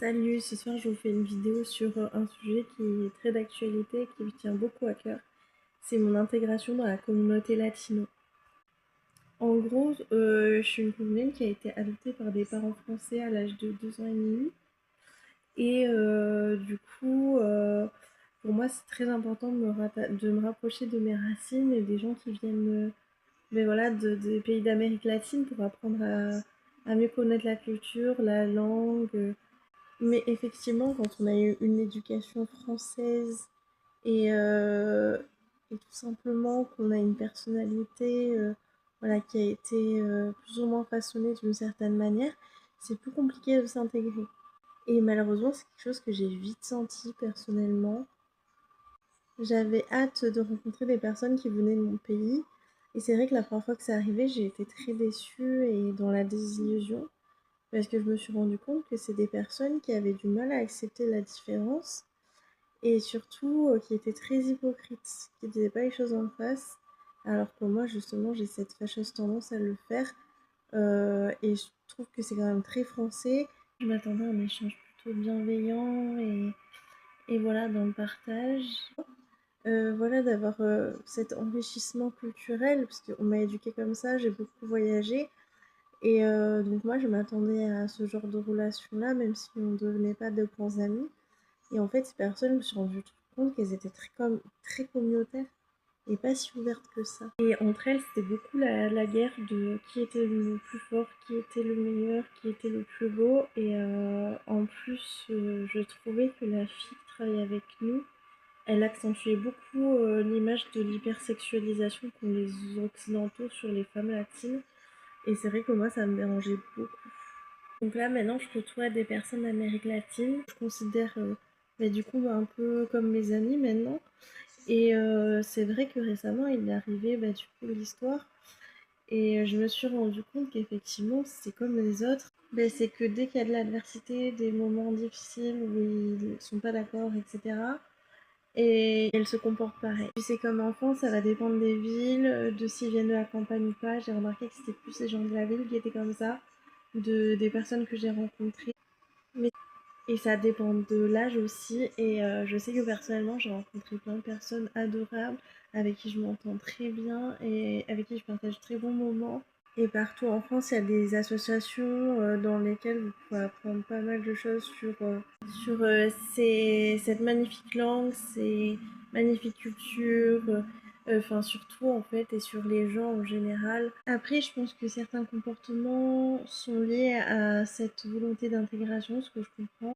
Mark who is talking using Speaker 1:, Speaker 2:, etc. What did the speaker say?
Speaker 1: Salut, ce soir je vous fais une vidéo sur un sujet qui est très d'actualité et qui me tient beaucoup à cœur. C'est mon intégration dans la communauté latino. En gros, je suis une cousine qui a été adoptée par des parents français à l'âge de 2 ans et demi. Et du coup, pour moi, c'est très important de me rapprocher de mes racines et des gens qui viennent mais voilà, des pays d'Amérique latine pour apprendre à mieux connaître la culture, la langue. Mais effectivement, quand on a eu une éducation française et, euh, et tout simplement qu'on a une personnalité voilà, qui a été plus ou moins façonnée d'une certaine manière, c'est plus compliqué de s'intégrer. Et malheureusement, c'est quelque chose que j'ai vite senti personnellement. J'avais hâte de rencontrer des personnes qui venaient de mon pays. Et c'est vrai que la première fois que c'est arrivé, j'ai été très déçue et dans la désillusion. Parce que je me suis rendu compte que c'est des personnes qui avaient du mal à accepter la différence et surtout qui étaient très hypocrites, qui disaient pas les choses en face, alors que moi justement j'ai cette fâcheuse tendance à le faire et je trouve que c'est quand même très français. Je m'attendais à un échange plutôt bienveillant et voilà dans le partage. Voilà d'avoir cet enrichissement culturel parce qu'on m'a éduquée comme ça, j'ai beaucoup voyagé. Et donc moi, je m'attendais à ce genre de relation-là, même si on ne devenait pas de grands amis. Et en fait, ces personnes, je me suis rendu compte qu'elles étaient très communautaires et pas si ouvertes que ça. Et entre elles, c'était beaucoup la guerre de qui était le plus fort, qui était le meilleur, qui était le plus beau. Et en plus, je trouvais que la fille qui travaillait avec nous, elle accentuait beaucoup l'image de l'hypersexualisation qu'ont les occidentaux sur les femmes latines. Et c'est vrai que moi, ça me dérangeait beaucoup. Donc là, maintenant, je côtoie des personnes d'Amérique latine. Je considère du coup un peu comme mes amis maintenant. Et c'est vrai que récemment, il est arrivé du coup l'histoire. Et je me suis rendu compte qu'effectivement, c'est comme les autres. C'est que dès qu'il y a de l'adversité, des moments difficiles où ils sont pas d'accord, etc. Et elles se comportent pareil. Puis c'est comme enfant, ça va dépendre des villes, de s'ils viennent de la campagne ou pas. J'ai remarqué que c'était plus les gens de la ville qui étaient comme ça, des personnes que j'ai rencontrées. Mais, et ça dépend de l'âge aussi. Et je sais que personnellement, j'ai rencontré plein de personnes adorables avec qui je m'entends très bien et avec qui je partage très bons moments. Et partout en France, il y a des associations dans lesquelles vous pouvez apprendre pas mal de choses sur cette magnifique langue, ces magnifiques cultures, enfin surtout en fait, et sur les gens en général. Après, je pense que certains comportements sont liés à cette volonté d'intégration, ce que je comprends.